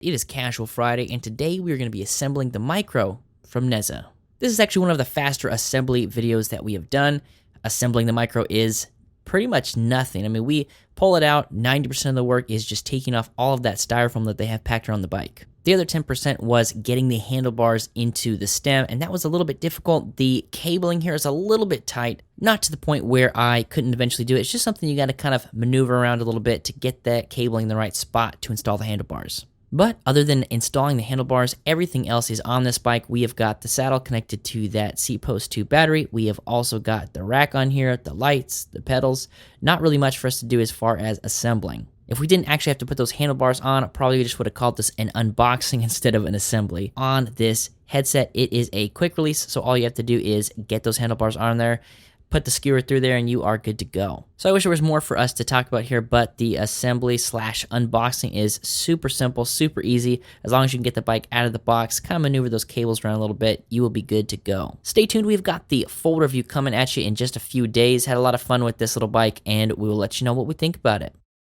It is Casual Friday, and today we are going to be assembling the Micro from Neza. This is actually one of the faster assembly videos that we have done. Assembling the Micro is pretty much nothing. I mean, we pull it out, 90% of the work is just taking off all of that styrofoam that they have packed around the bike. The other 10% was getting the handlebars into the stem, and that was a little bit difficult. The cabling here is a little bit tight, not to the point where I couldn't eventually do it. It's just something you got to kind of maneuver around a little bit to get that cabling in the right spot to install the handlebars. But other than installing the handlebars, everything else is on this bike. We have got the saddle connected to that seat post 2 battery. We have also got the rack on here, the lights, the pedals. Not really much for us to do as far as assembling. If we didn't actually have to put those handlebars on, probably we just would have called this an unboxing instead of an assembly. On this headset, it is a quick release, so all you have to do is get those handlebars on there, put the skewer through there, and you are good to go. So I wish there was more for us to talk about here, but the assembly / unboxing is super simple, super easy. As long as you can get the bike out of the box, kind of maneuver those cables around a little bit, you will be good to go. Stay tuned, we've got the full review coming at you in just a few days. Had a lot of fun with this little bike, and we will let you know what we think about it.